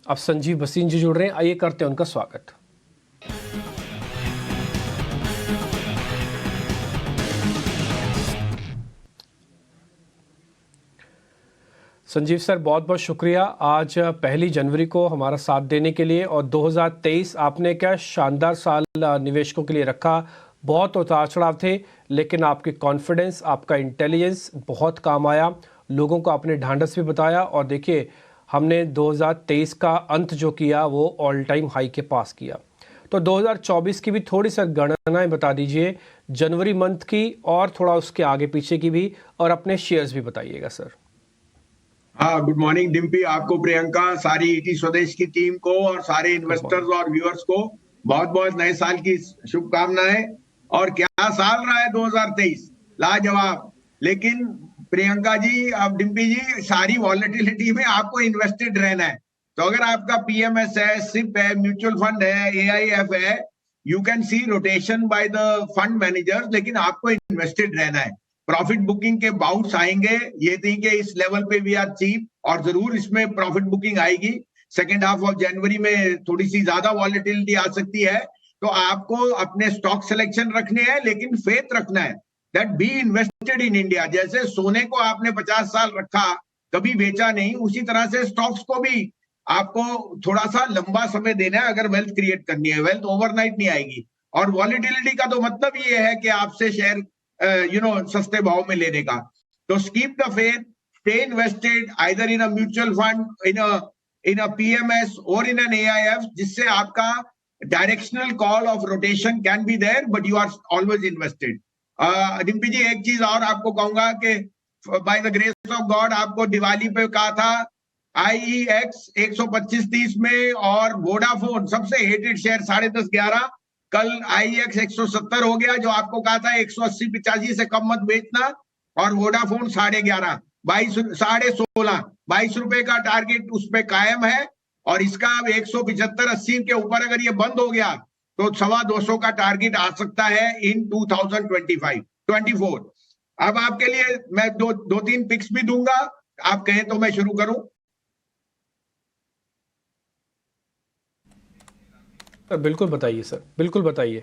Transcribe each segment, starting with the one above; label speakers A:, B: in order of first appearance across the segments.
A: अब संजीव भसीन जी जुड़ रहे हैं, आइए करते हैं उनका स्वागत। संजीव सर, बहुत बहुत शुक्रिया आज 1 जनवरी को हमारा साथ देने के लिए। और 2023 आपने क्या शानदार साल निवेशकों के लिए रखा। बहुत उतार चढ़ाव थे, लेकिन आपकी कॉन्फिडेंस, आपका इंटेलिजेंस बहुत काम आया। लोगों को आपने ढांढस भी बताया और देखिए हमने 2023 का अंत जो किया वो ऑल टाइम हाई के पास किया। तो 2024 की भी थोड़ी सी गणनाएं बता दीजिए, जनवरी मंथ की और थोड़ा उसके आगे पीछे की भी, और अपने शेयर्स भी बताइएगा सर।
B: हाँ, गुड मॉर्निंग डिम्पी, आपको, प्रियंका, सारी ईटी स्वदेश की टीम को और सारे इन्वेस्टर्स और व्यूअर्स को बहुत बहुत नए साल की शुभकामनाएं। और क्या साल रहा है 2023, लाजवाब। लेकिन प्रियंका जी, अब डिम्पी जी, सारी वॉलेटिलिटी में आपको इन्वेस्टेड रहना है। तो अगर आपका पीएमएस है, सिप है, म्यूचुअल फंड है, एआईएफ है, you can see rotation by the fund managers, लेकिन आपको इन्वेस्टेड रहना है। प्रॉफिट बुकिंग के बाउट्स आएंगे, ये नहीं कि इस लेवल पे भी आर चीप, और जरूर इसमें प्रॉफिट बुकिंग आएगी। सेकेंड हाफ ऑफ जनवरी में थोड़ी सी ज्यादा वॉलेटिलिटी आ सकती है। तो आपको अपने स्टॉक सिलेक्शन रखने हैं, लेकिन फेथ रखना है that be invested in India. जैसे सोने को आपने 50 साल रखा, कभी बेचा नहीं, उसी तरह से स्टॉक्स को भी आपको थोड़ा सा लंबा समय देना है अगर वेल्थ क्रिएट करनी है। वेल्थ ओवरनाइट नहीं आएगी। और वॉलेटिलिटी का तो मतलब ये है कि आपसे शेयर सस्ते भाव में लेने का। तो keep the faith, stay invested either in a mutual fund, in a PMS or in an AIF, जिससे आपका directional call of rotation can be there, but you are always invested. Dimpy जी, एक चीज और आपको कहूंगा कि by the grace of God आपको दिवाली पे कहा था IEX 125.30 में, और वोडाफोन सबसे हेटेड शेयर 10.5-11, कल IEX 170 हो गया। जो आपको कहा था 180-85 से कम मत बेचना, और वोडाफोन 11.5, 16.5, 22 रुपए का टारगेट उस पे कायम है। और इसका 175-80 के ऊपर अगर ये बंद हो गया तो 225 का टारगेट आ सकता है इन 2025-24। अब आपके लिए मैं दो तीन पिक्स भी दूंगा, आप कहें तो मैं शुरू करूं।
A: बिल्कुल बताइए सर, बिल्कुल बताइए।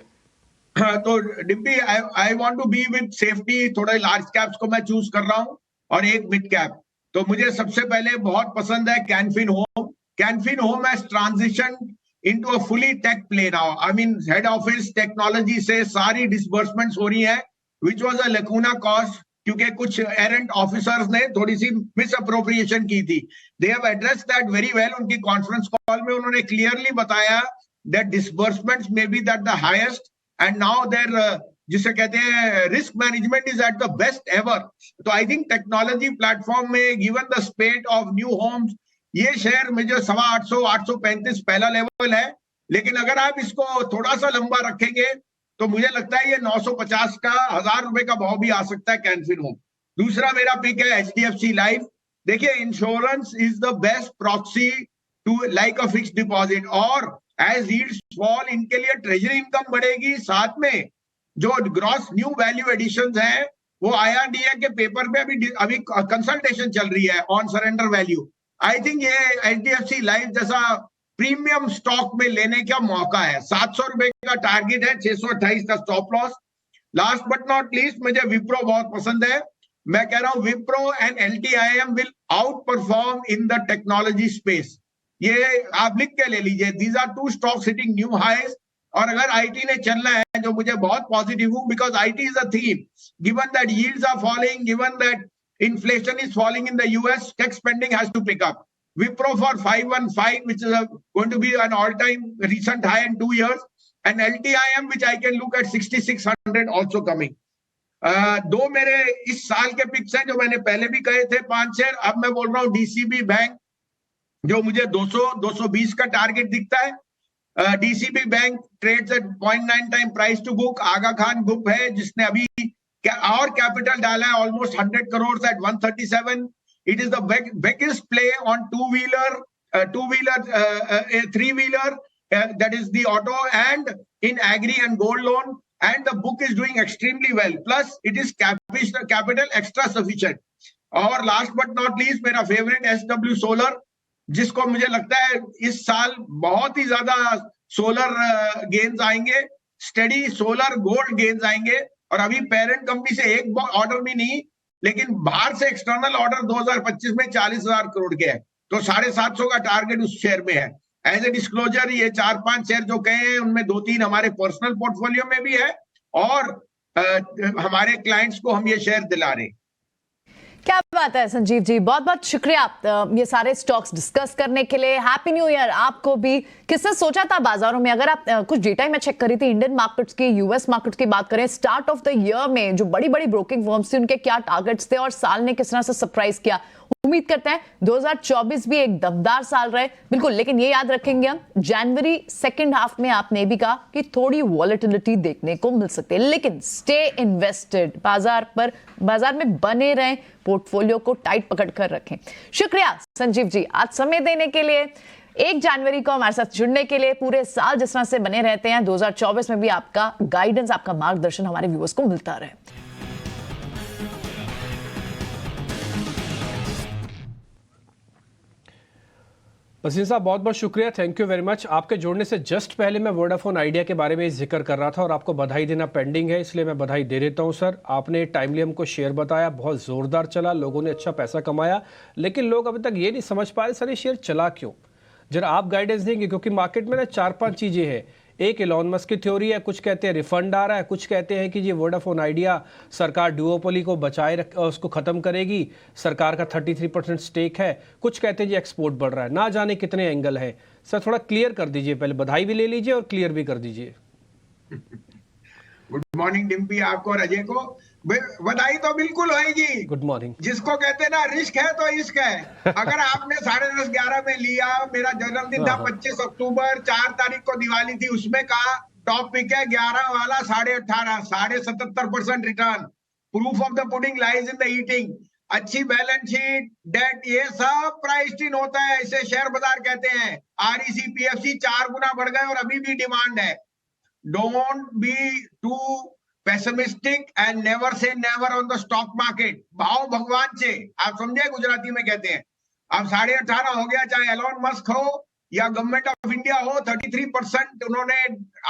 B: तो Dimpy, I want to be with safety. थोड़े लार्ज कैप्स को मैं चूज कर रहा हूं और एक मिड कैप। तो मुझे सबसे पहले बहुत पसंद है Canfin Home. Canfin Home has transition into a fully tech play now. I mean head office technology से सारी डिसबर्समेंट्स हो रही है, विच वाज अ लैकूना कॉस्ट, क्योंकि कुछ एरेंट ऑफिसर्स ने थोड़ी सी मिस अप्रोप्रिएशन की थी। They have addressed that very well. उनकी कॉन्फ्रेंस कॉल में उन्होंने क्लियरली बताया that disbursements may be that the highest, and now there जिसे कहते हैं risk management is at the best ever. तो आई थिंक टेक्नोलॉजी प्लेटफॉर्म में, given the spate of new homes, ये शेयर में जो 850, 835 पहला लेवल है। लेकिन अगर आप इसको थोड़ा सा लंबा रखेंगे तो मुझे लगता है ये 950 का, 1000 रुपए का भाव भी आ सकता है कैनफिन होम। दूसरा मेरा पिक है HDFC लाइफ। देखिए, insurance is the best proxy to like a fixed deposit, और एज यील्ड्स फॉल इनके लिए ट्रेजरी इनकम बढ़ेगी। साथ में जो ग्रॉस न्यू वैल्यू एडिशंस हैं वो IRDA के पेपर में अभी कंसल्टेशन चल रही है on surrender value. I think ये HDFC लाइफ जैसा प्रीमियम स्टॉक में लेने का मौका है। 700 रुपए का टारगेट है, 628 का stop loss. Last but not least, मुझे विप्रो बहुत पसंद है। मैं कह रहा हूं Wipro and LTIM will outperform in the technology space. ये आप लिख के ले लीजिए, these are two stocks hitting new highs. और अगर आईटी ने चलना है, जो मुझे बहुत पॉजिटिव हूं, because IT is a theme, given that yields are falling, given that inflation is falling in the US, tech spending has to pick up. Wipro for 515, which is going to be an all-time recent high in 2 years, and LTIM, which I can look at 6600 also coming. दो मेरे इस साल के pics हैं जो मैंने पहले भी कहे थे 5 शेयर। अब मैं बोल रहा हूं DCB बैंक, जो मुझे 200-220 का टारगेट दिखता है। DCB bank trades at 0.9 time price to book. Aga Khan group है जिसने अभी और कैपिटल डाला है, almost 100 crore at 137। It is the biggest play on two wheeler, three wheeler, that is the auto, and in agri and gold loan, and the book is doing extremely well, plus it is capital extra sufficient. और last but not least, मेरा favorite SW Solar, जिसको मुझे लगता है इस साल बहुत ही ज्यादा सोलर गेन्स आएंगे, स्टडी सोलर गोल्ड गेन्स आएंगे। और अभी पेरेंट कंपनी से एक ऑर्डर भी नहीं, लेकिन बाहर से एक्सटर्नल ऑर्डर 2025 में 40,000 करोड़ के है, तो 750 का टारगेट उस शेयर में है। एज ए डिस्क्लोजर, ये 4-5 शेयर जो कहे हैं उनमें 2-3 हमारे पर्सनल पोर्टफोलियो में भी है, और हमारे क्लाइंट्स को हम ये शेयर दिला रहे हैं।
C: क्या बात है संजीव जी, बहुत बहुत शुक्रिया ये सारे स्टॉक्स डिस्कस करने के लिए। हैप्पी न्यू ईयर आपको भी। किसने सोचा था बाजारों में, अगर आप कुछ डेटा मैं चेक करी थी इंडियन मार्केट्स की, यूएस मार्केट्स की बात करें, स्टार्ट ऑफ द ईयर में जो बड़ी बड़ी ब्रोकिंग फर्म्स थी उनके क्या टारगेट्स थे और साल ने किस तरह से सरप्राइज किया। उम्मीद करते हैं 2024 भी एक दमदार साल रहे। बिल्कुल, लेकिन ये याद रखेंगे हम, जनवरी सेकंड हाफ में आपने भी कहा कि थोड़ी वॉलेटिलिटी देखने को मिल सकती है, लेकिन स्टे इन्वेस्टेड, बाजार में बने रहें, पोर्टफोलियो को टाइट पकड़ कर रखें। शुक्रिया संजीव जी आज समय देने के लिए, 1 जनवरी को हमारे साथ जुड़ने के लिए। पूरे साल जिस तरह से बने रहते हैं, 2024 में भी आपका गाइडेंस, आपका मार्गदर्शन हमारे व्यूअर्स को मिलता रहे।
A: वसीम साहब बहुत बहुत शुक्रिया, थैंक यू वेरी मच। आपके जोड़ने से जस्ट पहले मैं वोडाफोन आइडिया के बारे में जिक्र कर रहा था और आपको बधाई देना पेंडिंग है, इसलिए मैं बधाई दे देता हूं सर। आपने टाइमली हमको शेयर बताया, बहुत ज़ोरदार चला, लोगों ने अच्छा पैसा कमाया, लेकिन लोग अभी तक ये नहीं समझ पाए सर ये शेयर चला क्यों। जरा आप गाइडेंस देंगे, क्योंकि मार्केट में ना 4-5 चीज़ें हैं। एक एलॉन मस्क की थ्योरी है, कुछ कहते हैं रिफंड आ रहा है, कुछ कहते हैं कि ये वोडाफोन आइडिया सरकार डुओपोली को उसको खत्म करेगी, सरकार का 33% स्टेक है, कुछ कहते हैं जी एक्सपोर्ट बढ़ रहा है, ना जाने कितने एंगल है। सर थोड़ा क्लियर कर दीजिए, पहले बधाई भी ले लीजिए और क्लियर भी कर दीजिए।
B: गुड मॉर्निंग डिम्पी, आपको और अजय को बधाई तो बिल्कुल होगी।
A: Good morning.
B: जिसको कहते हैं ना रिस्क है तो इश्क है। अगर आपने 10:30-11 में लिया, मेरा जन्मदिन था 25 अक्टूबर, 4 तारीख को दिवाली थी, उसमें कहा टॉप पिक है 11 वाला 18.5, 77% return. Proof of the pudding lies in the eating. अच्छी बैलेंस शीट, डेट, ये सब प्राइस्ड इन होता है, इसे शेयर बाजार कहते हैं। आरईसी पीएफसी 4 गुना बढ़ गए और अभी भी डिमांड है। Don't be too pessimistic and never say never on the stock market. भाव भगवान से, आप समझे, गुजराती में कहते हैं। अब 18.5 हो गया, चाहे एलोन मस्क हो या गवर्नमेंट ऑफ इंडिया हो, 33% उन्होंने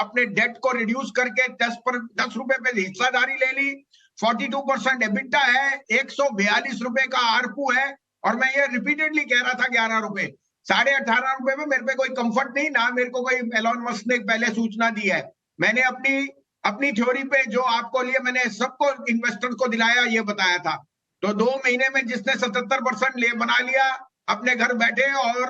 B: अपने डेट को रिड्यूस करके 10 रुपए पे हिस्सादारी ले ली। 42% एबिटा है, 142 रुपए का आरपू है, और मैं ये रिपीटेडली कह रहा था 11 रुपए। 18.5 रुपए में मेरे पे कोई कंफर्ट नहीं, ना मेरे को कोई एलोन मस्क ने पहले सूचना दी है। मैंने अपनी थ्योरी पे जो आपको लिए, मैंने सबको इन्वेस्टर्स को दिलाया, ये बताया था। तो 2 महीने में जिसने 77% ले बना लिया, अपने घर बैठे और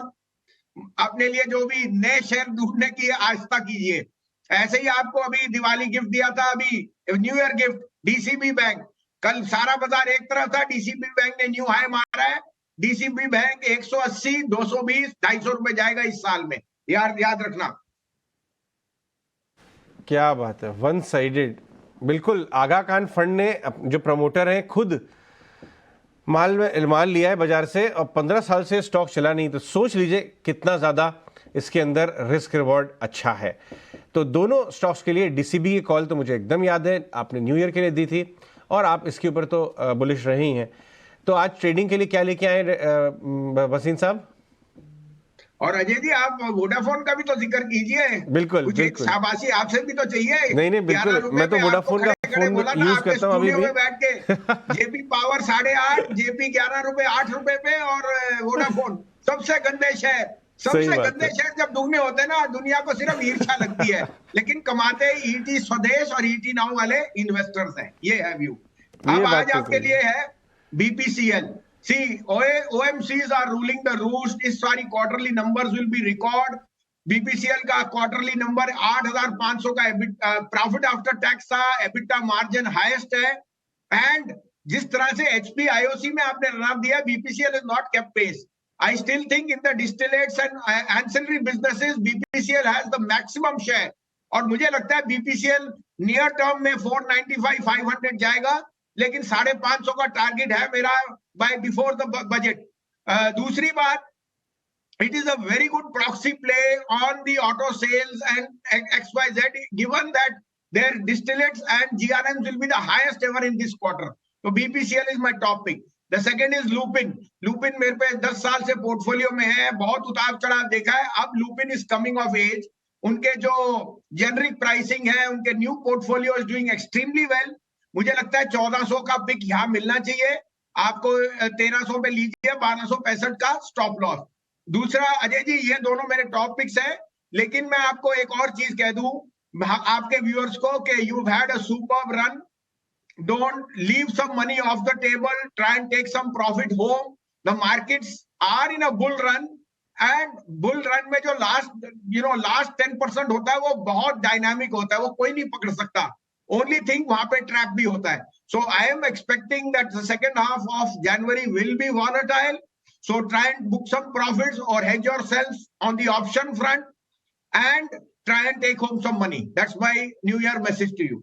B: अपने लिए जो भी नए शेयर ढूंढने की आस्था कीजिए। ऐसे ही आपको अभी दिवाली गिफ्ट दिया था, अभी new year gift, DCB bank. कल सारा बाजार एक तरफ था, डीसीबी बैंक ने न्यू हाई मारा है। डीसीबी बैंक 180, 220, 250 रुपए जाएगा इस साल में, याद रखना।
D: क्या बात है, वन साइडेड। बिल्कुल, आगा खान फंड ने जो प्रमोटर हैं खुद माल लिया है बाजार से, और 15 साल से स्टॉक चला नहीं, तो सोच लीजिए कितना ज़्यादा इसके अंदर रिस्क रिवॉर्ड अच्छा है। तो दोनों स्टॉक्स के लिए डीसीबी की कॉल तो मुझे एकदम याद है, आपने न्यू ईयर के लिए दी थी, और आप इसके ऊपर तो बुलिश रही हैं। तो आज ट्रेडिंग के लिए क्या लेके आए वसीम साहब?
B: और अजय जी, आप वोडाफोन का भी तो जिक्र कीजिए।
D: बिल्कुल,
B: कुछ एक शाबाशी आपसे भी तो चाहिए।
D: नहीं बिल्कुल, मैं तो वोडाफोन का फोन यूज करता हूँ अभी भी।
B: बैठ के जेपी पावर 8.5, जेपी 11 रुपए 8 रुपए पे, और वोडाफोन सबसे गंदे शेयर। सबसे गंदे शेयर जब दुगने होते हैं ना, दुनिया को सिर्फ ईर्ष्या लगती है, लेकिन कमाते ईटी स्वदेश और ईटी नाउ वाले इन्वेस्टर्स हैं। ये है व्यू। अब आज आपके लिए है BPCL. See, OMCs are ruling the roost. इस सारी quarterly numbers will be record. BPCL का क्वार्टरली नंबर 8,500 का प्रॉफिट आफ्टर टैक्स था, एबिटा मार्जिन हाईएस्ट है। एंड जिस तरह से एचपी आईओसी में आपने रन दिया, BPCL is not kept pace. I still think in the distillates and ancillary businesses BPCL has the maximum share, और मुझे लगता है बीपीसीएल नियर टर्म में 495-500 जाएगा, लेकिन 550 का टारगेट है मेरा बाय बिफोर द बजट। दूसरी बात, it is a very good proxy play on the auto sales and XYZ, given that their distillates and GRMs will be the highest ever in this quarter. So BPCL is my top pick. The second is Lupin. Lupin मेरे पे 10 साल से portfolio में है, बहुत उतार चढ़ाव देखा है। अब Lupin is coming of age, उनके जो जेनरिक प्राइसिंग है, उनके new portfolio is doing extremely well. मुझे लगता है 1400 का पिक यहाँ मिलना चाहिए आपको, 1300 पे लीजिए, 1265 का स्टॉप लॉस। दूसरा अजय जी, ये दोनों मेरे टॉप पिक्स है, लेकिन मैं आपको एक और चीज कह दूं आपके व्यूअर्स को कि you had a superb run, don't leave some money off the table, try and take some profit home. The markets are in a bull run, and bull run में जो last 10% होता है वो बहुत डायनामिक होता है, वो कोई नहीं पकड़ सकता। only thing वहां पे ट्रैप भी होता है। so I am expecting that the second half of January will be volatile, so try and book some profits or hedge yourselves on the option front and try and take home some money. That's my new year message to you.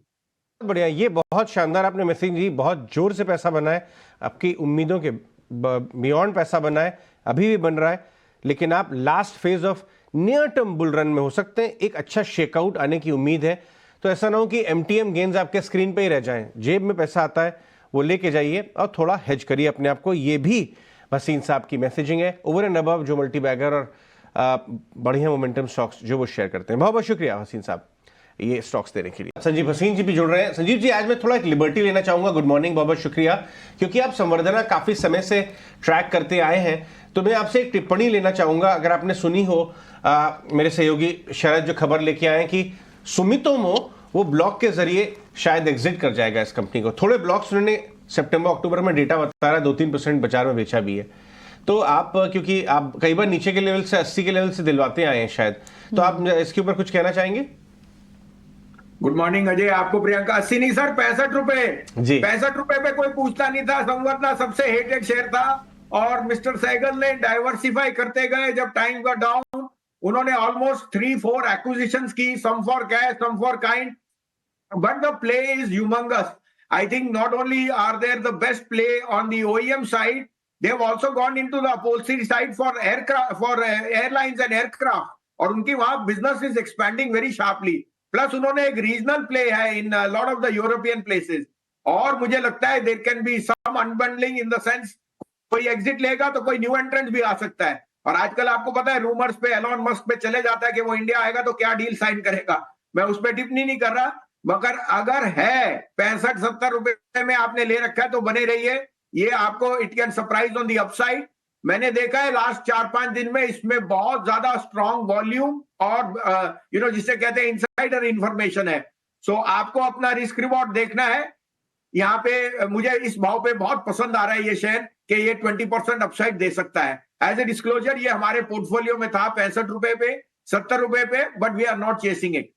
D: बढ़िया, ये बहुत शानदार आपने message दी। बहुत जोर से पैसा बना है, आपकी उम्मीदों के बियॉन्ड पैसा बना है, अभी भी बन रहा है, लेकिन आप last phase of near term bull run में हो सकते हैं। एक अच्छा शेकआउट आने की उम्मीद है, तो ऐसा ना हो कि एमटीएम गेन्स आपके स्क्रीन पे ही रह जाएं। जेब में पैसा आता है वो लेके जाइए और थोड़ा हेज करिए अपने आप को। ये भी हसीन साहब की मैसेजिंग है, ओवर एंड अबव जो मल्टी बैगर और बढ़िया मोमेंटम स्टॉक्स जो वो शेयर करते हैं। बहुत बहुत शुक्रिया हसीन साहब ये स्टॉक्स देने के लिए। संजीव हसीन जी भी जुड़ रहे हैं। संजीव जी, आज मैं थोड़ा एक लिबर्टी लेना चाहूंगा। गुड मॉर्निंग, बहुत बहुत शुक्रिया, क्योंकि आप संवर्धना काफी समय से ट्रैक करते आए हैं, तो मैं आपसे एक टिप्पणी लेना चाहूंगा। अगर आपने सुनी हो, मेरे सहयोगी शरद जो खबर लेके आए कि सुमितोमो वो ब्लॉक के जरिए शायद एग्जिट कर जाएगा इस कंपनी को। थोड़े ब्लॉक्स उन्होंने सितंबर अक्टूबर में डेटा बता रहा है, 2-3% बाजार में बेचा भी है। तो आप, क्योंकि आप कई बार नीचे के लेवल से 80 के लेवल से दिलवाते आए हैं शायद, तो आप इसके ऊपर कुछ कहना चाहेंगे?
B: गुड मॉर्निंग अजय, आपको प्रियंका। 80 नहीं सर, 65 रुपए
D: जी।
B: 65 रुपए पे कोई पूछता नहीं था। संवर्धना सबसे हेटेड शेयर था, और मिस्टर सहगल ने डाइवर्सिफाई करते गए। जब टाइम का डाउन, उन्होंने ऑलमोस्ट 3-4 एक्विजिशंस की, some for cash, some for kind, but the play is humongous. I think not only are they the best play on the OEM side, they have also gone into the upholstery side for aircraft, for airlines and aircraft, और उनकी वहां business is expanding very sharply. Plus उन्होंने एक regional play है in a lot of the European places, और मुझे लगता है there can be some unbundling in the sense कोई exit लेगा तो कोई new entrant भी आ सकता है। और आजकल आपको पता है रूमर्स पे एलॉन मस्क पे चले जाता है कि वो इंडिया आएगा तो क्या डील साइन करेगा। मैं उस पर टिप्पणी नहीं कर रहा, मगर अगर है 65-70 रुपए में आपने ले रखा है तो बने रहिए। ये आपको it can surprise on the upside. मैंने देखा है लास्ट 4-5 दिन में इसमें बहुत ज्यादा स्ट्रॉन्ग वॉल्यूम और जिसे कहते हैं इनसाइडर इंफॉर्मेशन है। सो आपको अपना रिस्क रिवॉर्ड देखना है। यहाँ पे मुझे इस भाव पे बहुत पसंद आ रहा है ये शेयर कि ये 20% अपसाइड दे सकता है। एज ए डिस्क्लोजर, ये हमारे पोर्टफोलियो में था 65 रुपए पे, 70 रुपए पे, but we are not chasing it.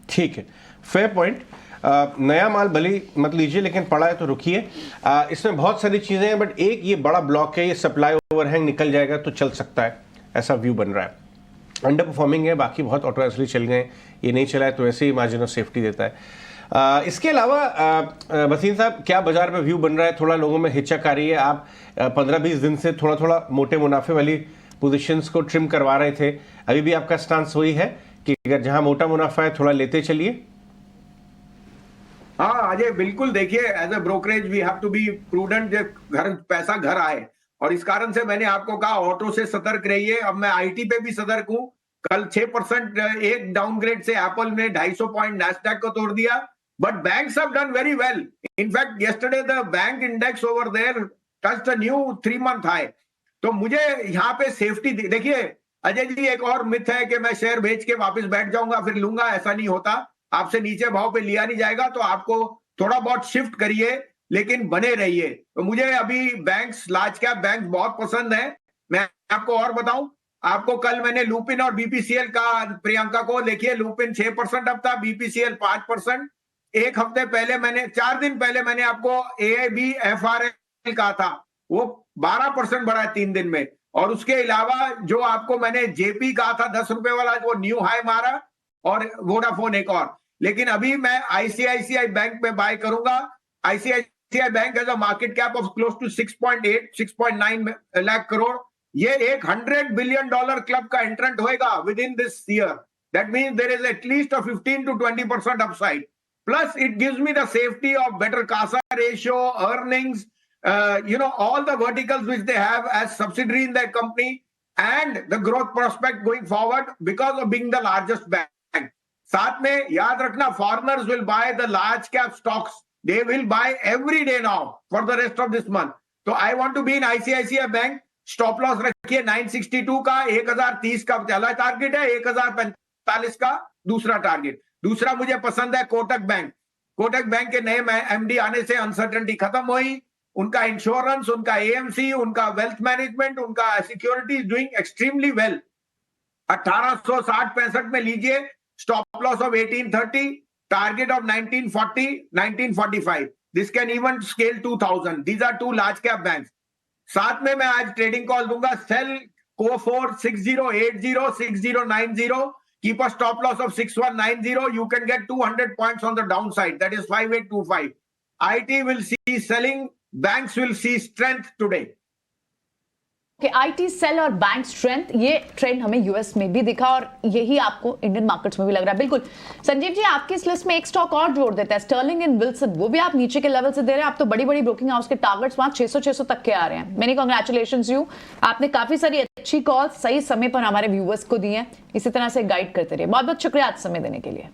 D: ठीक है, फेयर पॉइंट। नया माल भले मत लीजिए, लेकिन पड़ा है तो रुकिए। इसमें बहुत सारी चीजें हैं, बट एक ये बड़ा ब्लॉक है, ये सप्लाई ओवरहैंग निकल जाएगा तो चल सकता है, ऐसा व्यू बन रहा है। अंडर परफॉर्मिंग है, बाकी बहुत ऑटो एसली चल गए, ये नहीं चला है तो वैसे ही मार्जिन ऑफ सेफ्टी देता है। इसके अलावा वसीम साहब, क्या बाजार में व्यू बन रहा है? थोड़ा लोगों में हिचक आ रही है। आप 15-20 दिन से थोड़ा थोड़ा मोटे मुनाफे वाली पोजीशंस को ट्रिम करवा रहे थे, अभी भी आपका स्टांस वही है कि अगर जहां मोटा मुनाफा है थोड़ा लेते चलिए?
B: हाँ अजय, बिल्कुल। देखिए, as a brokerage we have to be prudent, जब पैसा घर आए, और इस कारण से मैंने आपको कहा ऑटो से सतर्क रहिए। अब मैं आईटी पे भी सतर्क हूं। कल 6% एक डाउनग्रेड से एप्पल ने 250 पॉइंट नैस्डैक को तोड़ दिया, but banks have done very well. In fact yesterday the bank index over there touched a new 3-month high. तो मुझे यहाँ पे सेफ्टी देखिए अजय जी, एक और मिथ है कि मैं शेयर बेच के वापस बैठ जाऊंगा फिर लूंगा, ऐसा नहीं होता। आपसे नीचे भाव पे लिया नहीं जाएगा, तो आपको थोड़ा बहुत शिफ्ट करिए, लेकिन बने रहिए। तो मुझे अभी बैंक्स, लार्ज कैप बैंक बहुत पसंद है। मैं आपको और बताऊं, आपको कल मैंने लुपिन और बीपीसीएल का, प्रियंका को देखिए, लुपिन 6% अप था, बीपीसीएल 5%। एक हफ्ते पहले मैंने, 4 दिन पहले मैंने आपको AIBFRL कहा था, वो 12% बढ़ा है 3 दिन में। और उसके अलावा जो आपको मैंने जेपी कहा था 10 रुपए वाला, वो न्यू हाई मारा, और वोडाफोन एक और। लेकिन अभी मैं आईसीआईसीआई बैंक में बाय करूंगा। ICICI bank has a market cap of close to 6.8-6.9 lakh crore. ये एक $100 बिलियन क्लब का एंट्रेंट होएगा within this year. That means there is at least 15-20% upside. Plus it gives me the safety of better CASA ratio, earnings, all the verticals which they have as subsidiary in their company and the growth prospect going forward because of being the largest bank. साथ में याद रखना, foreigners will buy the large cap stocks. They will buy every day now for the rest of this month. So I want to be in ICICI Bank. Stop loss रखिए 962 का, 1030 का पहला target है, 1045 का दूसरा टारगेट. दूसरा मुझे पसंद है कोटक बैंक. कोटक बैंक के नए एमडी आने से अनसर्टेनिटी खत्म हुई. उनका इंश्योरेंस, उनका एएमसी, उनका वेल्थ मैनेजमेंट, उनका security is doing extremely well. 1860-65 में लीजिए. Stop loss of 1830, target of 1940, 1945. This can even scale 2000. These are two large cap banks. साथ में मैं आज ट्रेडिंग कॉल दूंगा. Sell Coforge 6080, 6090. Keep a stop loss of 6190. You can get 200 points on the downside. That is 5825. IT will see selling. Banks will see strength today.
C: कि IT cell और bank strength, ये trend हमें US में भी दिखा और यही आपको इंडियन मार्केट्स में भी लग रहा है. बिल्कुल संजीव जी, आपकी इस लिस्ट में एक स्टॉक और जोड़ देता है, स्टर्लिंग एंड विल्सन. वो भी आप नीचे के लेवल से दे रहे हैं. आप तो बड़ी बड़ी ब्रोकिंग हाउस के टारगेट्स वहां 600 तक के आ रहे हैं. Many congratulations you. आपने काफी सारी अच्छी कॉल सही समय पर हमारे व्यूअर्स को दी है. इसी तरह से गाइड करते रहिए. बहुत बहुत शुक्रिया आज समय देने के लिए.